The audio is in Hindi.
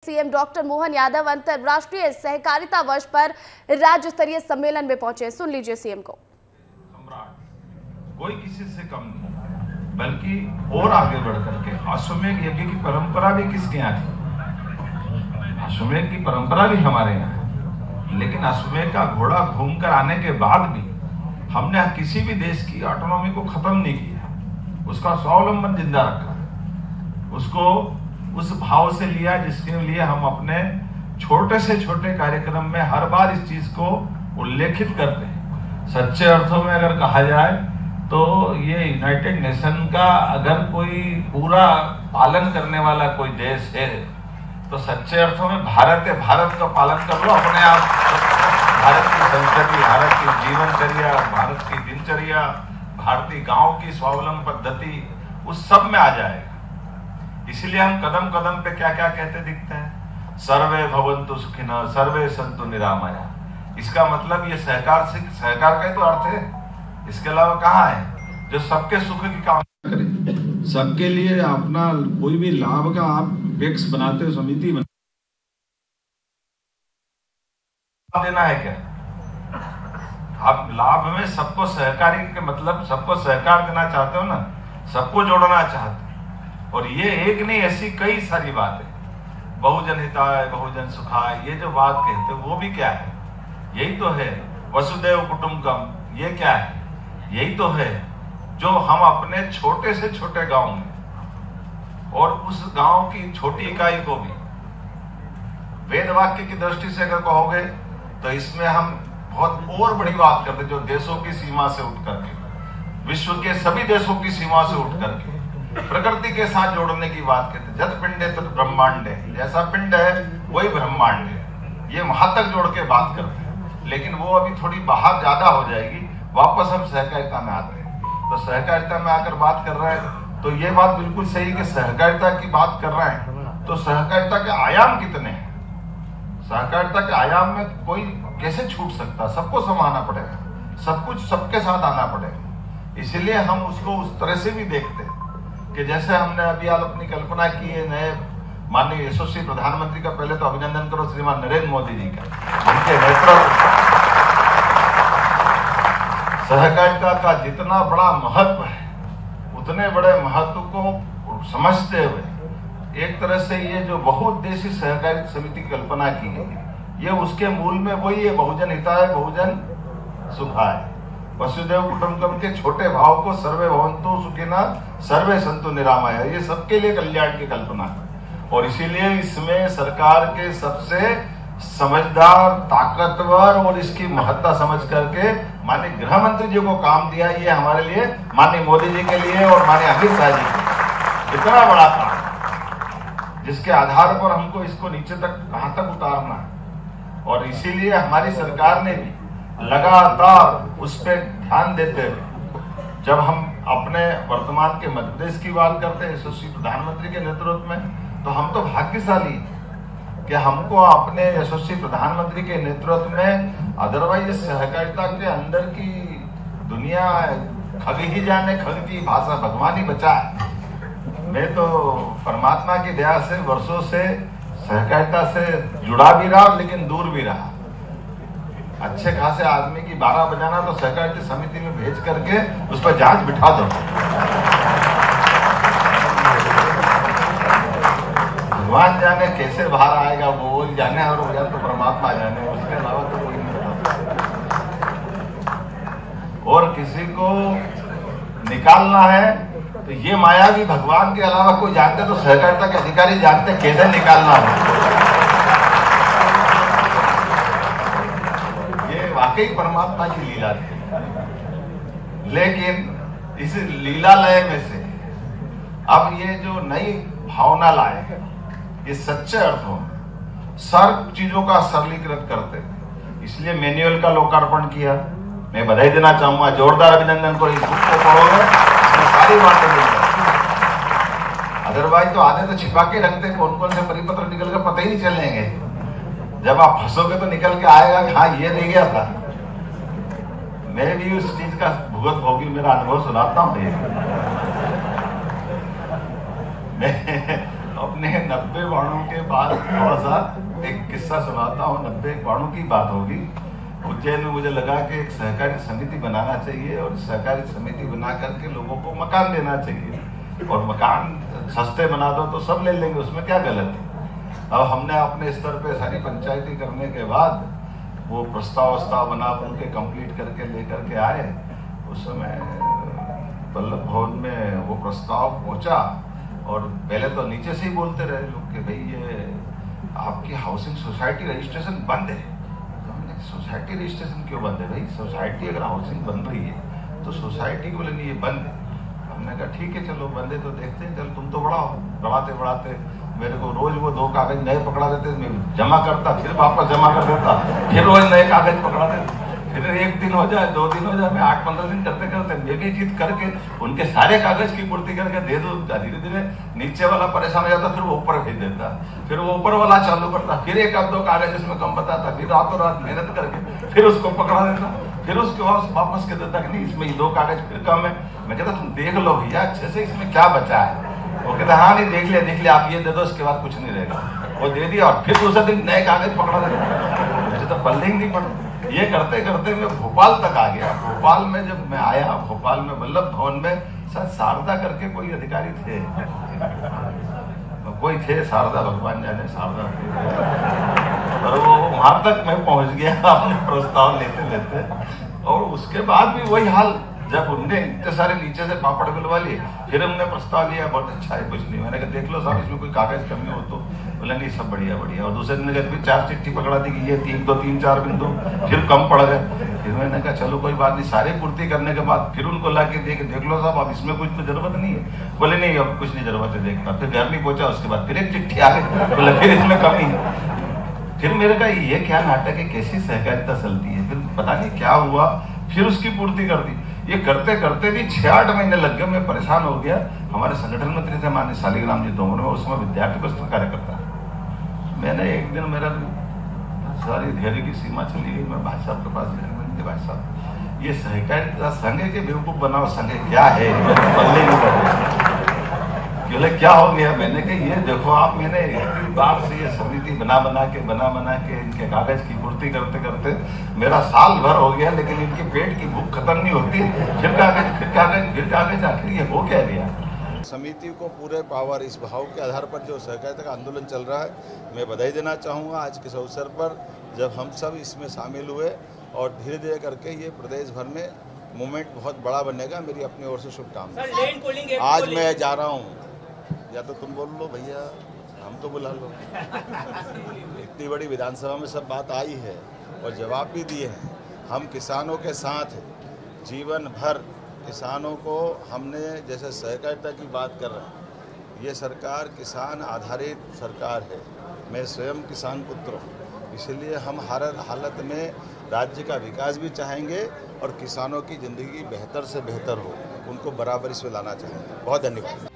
सीएम डॉक्टर मोहन यादव अंतर्राष्ट्रीय सहकारिता वर्ष पर राज्य स्तरीय सम्मेलन में पहुंचे। सुन लीजिए सीएम को। कोई किसी से कम नहीं, बल्कि और आगे बढ़ करके अश्वमेध यज्ञ की परंपरा भी किसके यहाँ थी? अश्वमेध की परंपरा भी हमारे यहाँ है, लेकिन अश्वमेध का घोड़ा घूमकर आने के बाद भी हमने किसी भी देश की ऑटोनॉमी को खत्म नहीं किया, उसका स्वावलंबन जिंदा रखा, उसको उस भाव से लिया जिसके लिए हम अपने छोटे से छोटे कार्यक्रम में हर बार इस चीज को उल्लेखित करते हैं। सच्चे अर्थों में अगर कहा जाए तो ये यूनाइटेड नेशन का अगर कोई पूरा पालन करने वाला कोई देश है तो सच्चे अर्थों में भारत है। भारत का पालन कर लो अपने आप। भारत की संस्कृति, भारत की जीवनचर्या, भारत की दिनचर्या, भारतीय गांव की स्वावलंबन पद्धति उस सब में आ जाएगा। इसलिए हम कदम कदम पे क्या क्या कहते दिखते हैं, सर्वे भवन्तु सुखिनः, सर्वे सन्तु निरामया। इसका मतलब ये सहकार का ही तो अर्थ है, इसके अलावा कहाँ है? जो सबके सुख की कामना करे, सबके लिए अपना कोई भी लाभ का आप टैक्स बनाते हो, समिति बनाते देना है क्या? आप लाभ में सबको सहकारी के मतलब सबको सहकार देना चाहते हो ना, सबको जोड़ना चाहते हो। और ये एक नहीं, ऐसी कई सारी बातें, बहुजन हिताय बहुजन सुखाय, ये जो बात कहते हो वो भी क्या है? यही तो है वसुदैव कुटुंबकम। ये क्या है? यही तो है जो हम अपने छोटे से छोटे गांव में और उस गांव की छोटी इकाई को भी वेद वाक्य की दृष्टि से अगर कहोगे तो इसमें हम बहुत और बड़ी बात करते, जो देशों की सीमा से उठ करके, विश्व के सभी देशों की सीमा से उठ करके प्रकृति के साथ जोड़ने की बात करते। जत पिंडे तत् ब्रह्मांडे, जैसा पिंड है वही ब्रह्मांड है। ये वहां तक जोड़ के बात करते हैं, लेकिन वो अभी थोड़ी बाहर ज्यादा हो जाएगी। वापस हम सहकारिता में आते हैं, तो सहकारिता में आकर बात कर रहे हैं तो ये बात बिल्कुल सही कि सहकारिता की बात कर रहे हैं तो सहकारिता के आयाम कितने हैं? सहकारिता के आयाम में कोई कैसे छूट सकता? सबको समाना पड़ेगा, सब कुछ सबके साथ आना पड़ेगा। इसलिए हम उसको उस तरह से भी देखते हैं कि जैसे हमने अभी आप अपनी कल्पना की है नए माननीय यशस्वी प्रधानमंत्री का, पहले तो अभिनंदन करो श्रीमान नरेंद्र मोदी जी का, जिनके नेतृत्व सहकारिता का जितना बड़ा महत्व है, उतने बड़े महत्व को समझते हुए एक तरह से ये जो बहुउद्देशीय सहकारी समिति की कल्पना की गई, ये उसके मूल में वही है, बहुजन हिताय बहुजन सुखाय, वसुदैव कुटुंबकम के छोटे भाव को सर्वे भवन्तु सुखिनः सर्वे सन्तु निरामया, ये सबके लिए कल्याण की कल्पना है। और इसीलिए इसमें सरकार के सबसे समझदार, ताकतवर और इसकी महत्ता समझ करके माननीय गृह मंत्री जी को काम दिया। ये हमारे लिए, माननीय मोदी जी के लिए और माननीय अमित शाह जी के इतना बड़ा काम, जिसके आधार पर हमको इसको नीचे तक कहां तक उतारना है। और इसीलिए हमारी सरकार ने भी लगातार उस पर ध्यान देते हुए, जब हम अपने वर्तमान के मध्य प्रदेश की बात करते हैं यशस्वी प्रधानमंत्री के नेतृत्व में, तो हम तो भाग्यशाली हैं कि हमको अपने यशस्वी प्रधानमंत्री के नेतृत्व में, अदरवाइज सहकारिता के अंदर की दुनिया खग ही जाने, खग की भाषा भगवान ही बचाए। मैं तो परमात्मा की दया से वर्षों से सहकारिता से जुड़ा भी रहा, लेकिन दूर भी रहा। अच्छे खासे आदमी की 12 बजाना तो सहकारिता समिति में भेज करके उस पर जांच बिठा दो। भगवान जाने कैसे बाहर आएगा, वो जाने, और वो जाने तो परमात्मा जाने, उसके अलावा तो कोई नहीं बता। और किसी को निकालना है तो ये माया भी भगवान के अलावा कोई जानते तो सहकारिता के अधिकारी जानते कैसे निकालना है। ये वाकई परमात्मा की लीला थी। लेकिन इस लीला लय में से अब ये जो नई भावना लाए, ये सच्चे अर्थों में सब चीजों का सरलीकृत करते, इसलिए मैनुअल का लोकार्पण किया। मैं बधाई देना चाहूंगा, जोरदार अभिनंदन करो। इस बुक को पढ़ोगे सारी बातें मिल, अदरवाइज तो आधे तो छिपा के रखते, कौन कौन से परिपत्र निकल कर पता ही नहीं चलेंगे। जब आप फंसोगे तो निकल के आएगा कि हाँ ये नहीं गया था। मैं भी उस चीज का भुगत भोगी, मेरा अनुभव सुनाता हूँ। मैं अपने 90 बाणों के बाद थोड़ा सा एक किस्सा सुनाता हूँ। 90 बाणों की बात होगी। उज्जैन में मुझे लगा कि एक सहकारी समिति बनाना चाहिए और सहकारी समिति बना करके लोगों को मकान देना चाहिए, और मकान सस्ते बना दो तो सब ले लेंगे, उसमें क्या गलत है। अब हमने अपने स्तर पे सारी पंचायती करने के बाद वो प्रस्ताव बना, उनके कंप्लीट करके लेकर के आए। उस समय वल्लभ भवन में वो प्रस्ताव पहुंचा और पहले तो नीचे से ही बोलते रहे लोग कि भाई ये आपकी हाउसिंग सोसाइटी रजिस्ट्रेशन बंद है। तो हमने सोसाइटी रजिस्ट्रेशन क्यों बंद है भाई? सोसाइटी अगर हाउसिंग बन रही है तो सोसाइटी बोले नहीं ये बंद है। हमने कहा ठीक है चलो बंद है तो देखते हैं, चल तुम तो बढ़ाते मेरे को रोज वो 2 कागज नए पकड़ा देते, मैं जमा करता, फिर वापस जमा कर देता, फिर रोज नए कागज पकड़ा देते, फिर 1 दिन हो जाए 2 दिन हो जाए, मैं 8-15 दिन करते मैं भी जीत करके उनके सारे कागज की पूर्ति करके दे दो। धीरे धीरे नीचे वाला परेशान हो जाता, फिर वो ऊपर भेज देता, फिर वो ऊपर वाला चालू करता, फिर 1-2 कागज इसमें कम बताता, फिर रातों रात मेहनत करके फिर उसको पकड़ा देता, फिर उसके बाद वापस कर देता कि नहीं इसमें 2 कागज फिर कम है। मैं कहता तुम देख लो भैया अच्छे से इसमें क्या बचा है। वो कहता हाँ नहीं देख लिया आप ये दे दो, इसके बाद कुछ नहीं रहेगा। वो दे दिया और फिर दूसरे दिन नए कागज पकड़ा देता। मुझे तो पल्ले ही नहीं पड़ा। ये करते करते मैं भोपाल तक आ गया। भोपाल में जब मैं आया, भोपाल में वल्लभ भवन में शायद शारदा करके कोई अधिकारी थे, कोई थे शारदा, भगवान जाने शारदा थे, और वो वहां तक मैं पहुंच गया अपने प्रस्ताव लेते और उसके बाद भी वही हाल। जब उनने इतने सारे नीचे से पापड़ बिलवा लिए, फिर हमने प्रस्ताव लिया बहुत अच्छा है कुछ नहीं। मैंने कहा देख लो साहब इसमें कोई कागज कमी हो तो, बोला नहीं सब बढ़िया। और दूसरे दिन फिर 4 चिट्ठी पकड़ा दी कि ये 3-4 बिंदु फिर कम पड़ गए। फिर मैंने कहा चलो कोई बात नहीं, सारी पूर्ति करने के बाद फिर उनको ला के देख लो साहब अब इसमें कुछ तो जरूरत नहीं है। बोले नहीं अब कुछ नहीं जरूरत है देखना। फिर घर नहीं पहुंचा, उसके बाद फिर एक चिट्ठी आ गई, बोले फिर इसमें कमी है। फिर मेरे का ये क्या नाटक है, कैसी सहकारिता चलती है। फिर पता नहीं क्या हुआ, फिर उसकी पूर्ति कर दी। ये करते करते भी 6-8 महीने लग गए, मैं परेशान हो गया। हमारे संगठन मंत्री थे माननीय शालिग्राम जी तोमर, में उस समय विद्यार्थी परिषद कार्यकर्ता। मैंने एक दिन मेरा सारी धैर्य की सीमा चली गई, मैं भाई साहब के पास गया। मैंने भाई साहब ये सहकारिता संघ के बेवकूफ बनाओ संघ क्या है, पल्ले नहीं कर बोले क्या हो गया। मैंने कहा ये देखो आप, मैंने इतनी बार से ये समिति बना बना के इनके कागज की पूर्ति करते करते मेरा साल भर हो गया, लेकिन इनके पेट की भूख खत्म नहीं होती। फिर कागज आखिर ये हो क्या गया। समिति को पूरे पावर, इस भाव के आधार पर जो सहकारिता का आंदोलन चल रहा है, मैं बधाई देना चाहूँगा आज के अवसर पर जब हम सब इसमें शामिल हुए, और धीरे धीरे करके ये प्रदेश भर में मूवमेंट बहुत बड़ा बनेगा। मेरी अपनी ओर से शुभकामनाएं। आज मैं जा रहा हूँ, या तो तुम बोल लो भैया, हम तो बुला लो। इतनी बड़ी विधानसभा में सब बात आई है और जवाब भी दिए हैं। हम किसानों के साथ जीवन भर, किसानों को हमने जैसे सहकारिता की बात कर रहे हैं, ये सरकार किसान आधारित सरकार है। मैं स्वयं किसान पुत्र हूँ, इसलिए हम हर हालत में राज्य का विकास भी चाहेंगे और किसानों की ज़िंदगी बेहतर से बेहतर हो, उनको बराबर इसमें लाना चाहेंगे। बहुत धन्यवाद।